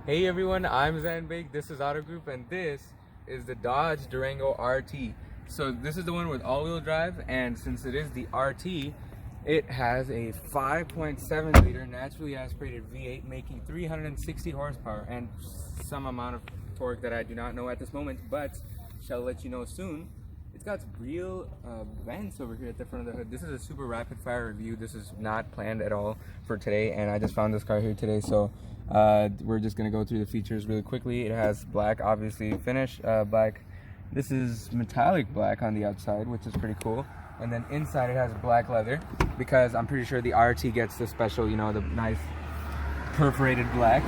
Hey everyone, I'm Zanbig, this is Auto Group, and this is the Dodge Durango RT. So this is the one with all-wheel drive, and since it is the RT, it has a 5.7 liter naturally aspirated V8 making 360 horsepower and some amount of torque that I do not know at this moment, but shall let you know soon. It's got real vents over here at the front of the hood. This is a super rapid fire review. This is not planned at all for today, and I just found this car here today, so we're just gonna go through the features really quickly. It has black, obviously finish black. This is metallic black on the outside, which is pretty cool. And then inside it has black leather, because I'm pretty sure the RT gets the special, you know, the nice perforated black.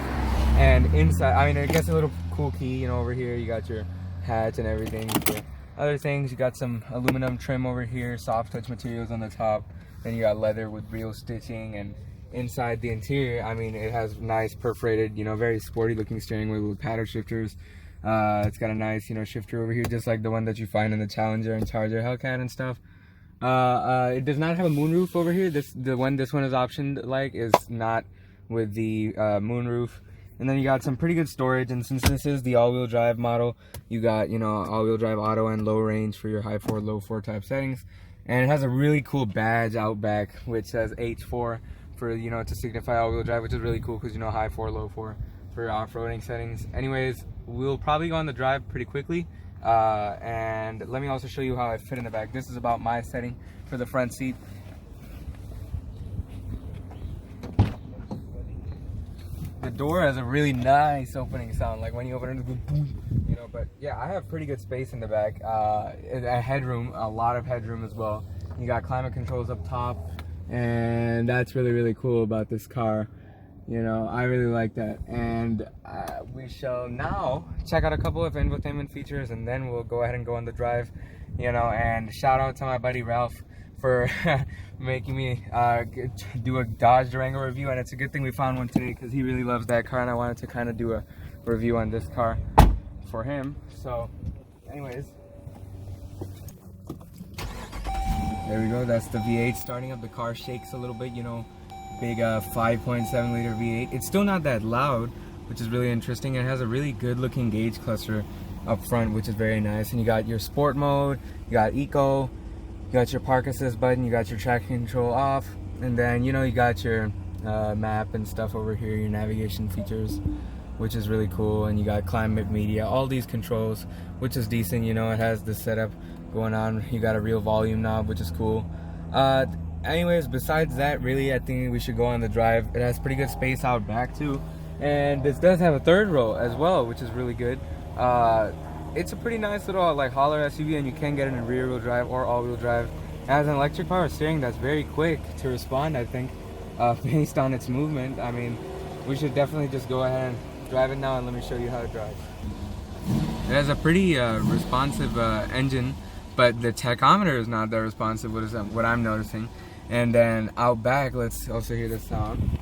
And inside, I mean, it gets a little cool key, you know, over here. You got your hatch and everything. For other things, you got some aluminum trim over here, soft touch materials on the top. Then you got leather with real stitching, and inside the interior, I mean, it has nice perforated, you know, very sporty looking steering wheel with paddle shifters. It's got a nice, you know, shifter over here, just like the one that you find in the Challenger and Charger Hellcat and stuff. It does not have a moonroof over here. This one is optioned, like, is not with the moonroof. And then you got some pretty good storage, and since this is the all-wheel drive model, you got, you know, all-wheel drive auto and low range for your high 4, low 4 type settings. And it has a really cool badge out back which says H4 for, you know, to signify all-wheel drive, which is really cool because, you know, high 4, low 4 for off-roading settings. Anyways, we'll probably go on the drive pretty quickly, and let me also show you how I fit in the back. This is about my setting for the front seat. The door has a really nice opening sound, like when you open it, it goes boom, you know. But yeah, I have pretty good space in the back, a headroom, a lot of headroom as well. You got climate controls up top, and that's really cool about this car. You know, I really like that. And we shall now check out a couple of infotainment features, and then we'll go ahead and go on the drive. You know, and shout out to my buddy Ralph for making me do a Dodge Durango review, and it's a good thing we found one today because he really loves that car, and I wanted to kind of do a review on this car for him. So anyways, there we go. That's the V8 starting up. The car shakes a little bit, you know, big 5.7 liter V8. It's still not that loud, which is really interesting. It has a really good looking gauge cluster up front, which is very nice. And you got your sport mode, you got eco, you got your park assist button, you got your traction control off, and then, you know, you got your map and stuff over here, your navigation features, which is really cool. And you got climate media, all these controls, which is decent. You know, it has the setup going on. You got a real volume knob, which is cool. Anyways, besides that, really, I think we should go on the drive. It has pretty good space out back too, and this does have a third row as well, which is really good. It's a pretty nice little like hauler SUV, and you can get it in rear wheel drive or all wheel drive. It has an electric power steering that's very quick to respond, I think, based on its movement. I mean, we should definitely just go ahead and drive it now, and let me show you how it drives. It has a pretty responsive engine, but the tachometer is not that responsive, what I'm noticing. And then out back, let's also hear the sound.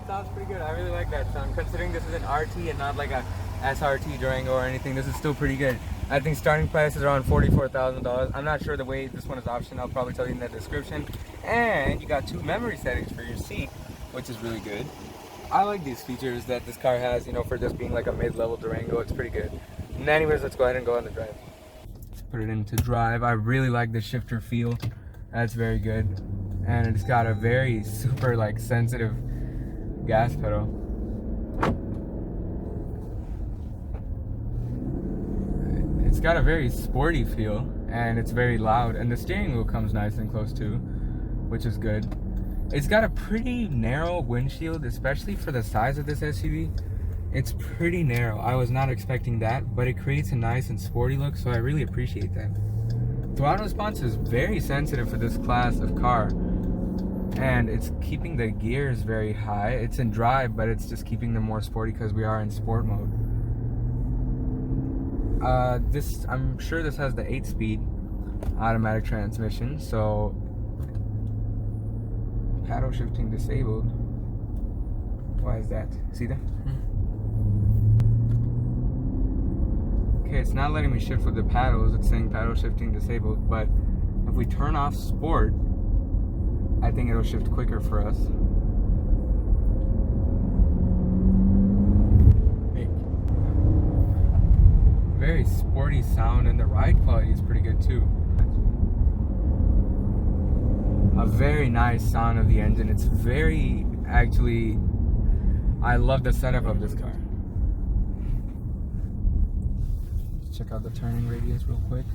Sounds pretty good. I really like that sound. Considering this is an RT and not like a SRT Durango or anything, this is still pretty good. I think starting price is around $44,000. I'm not sure the way this one is optioned. I'll probably tell you in the description. And you got 2 memory settings for your seat, which is really good. I like these features that this car has, you know, for just being like a mid-level Durango. It's pretty good. And anyways, let's go ahead and go on the drive. Let's put it into drive. I really like the shifter feel. That's very good. And it's got a very super like sensitive gas pedal. It's got a very sporty feel, and it's very loud, and the steering wheel comes nice and close too, which is good. It's got a pretty narrow windshield, especially for the size of this SUV. It's pretty narrow. I was not expecting that, but it creates a nice and sporty look, so I really appreciate that. Throttle response is very sensitive for this class of car, and it's keeping the gears very high. It's in drive, but it's just keeping them more sporty because we are in sport mode. I'm sure this has the 8-speed automatic transmission, so paddle shifting disabled. Why is that? See that? Okay, it's not letting me shift with the paddles. It's saying paddle shifting disabled, but if we turn off sport, I think it'll shift quicker for us. Very sporty sound, and the ride quality is pretty good too. A very nice sound of the engine. It's very, actually, I love the setup of this car. Check out the turning radius real quick.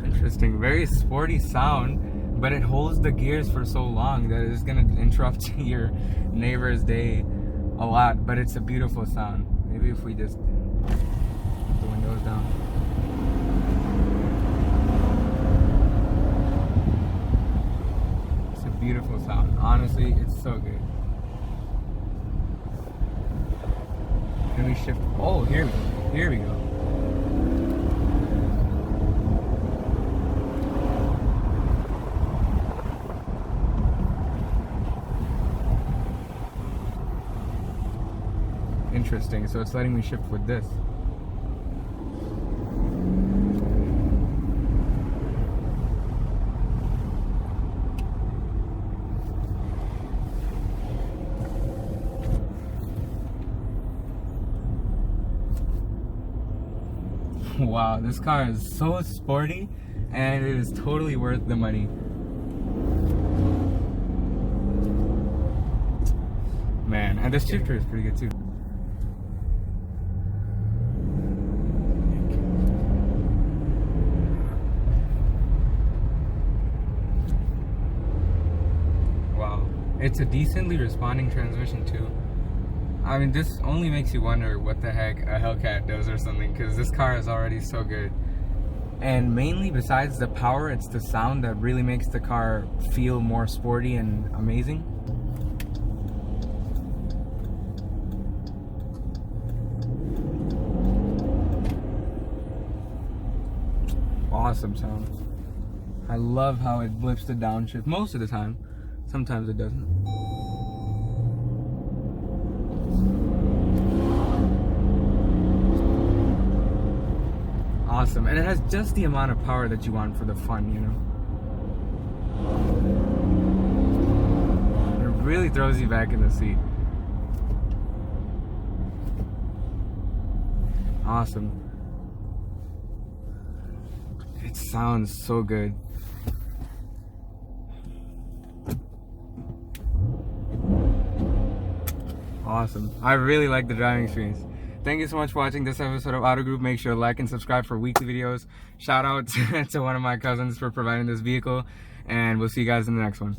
Interesting, very sporty sound, but it holds the gears for so long that it's gonna interrupt your neighbor's day a lot, but it's a beautiful sound. Maybe if we just put the windows down. It's a beautiful sound. Honestly, it's so good. Can we shift? Oh, here we go. Here we go. Interesting, so it's letting me shift with this. Wow, this car is so sporty and it is totally worth the money. Man, and this shifter is pretty good too. It's a decently responding transmission too. I mean, this only makes you wonder what the heck a Hellcat does or something, because this car is already so good. And mainly, besides the power, it's the sound that really makes the car feel more sporty and amazing. Awesome sound. I love how it blips the downshift most of the time. Sometimes it doesn't. Awesome, and it has just the amount of power that you want for the fun, you know? It really throws you back in the seat. Awesome. It sounds so good. Awesome. I really like the driving experience. Thank you so much for watching this episode of Auto Group. Make sure to like and subscribe for weekly videos. Shout out to one of my cousins for providing this vehicle, and we'll see you guys in the next one.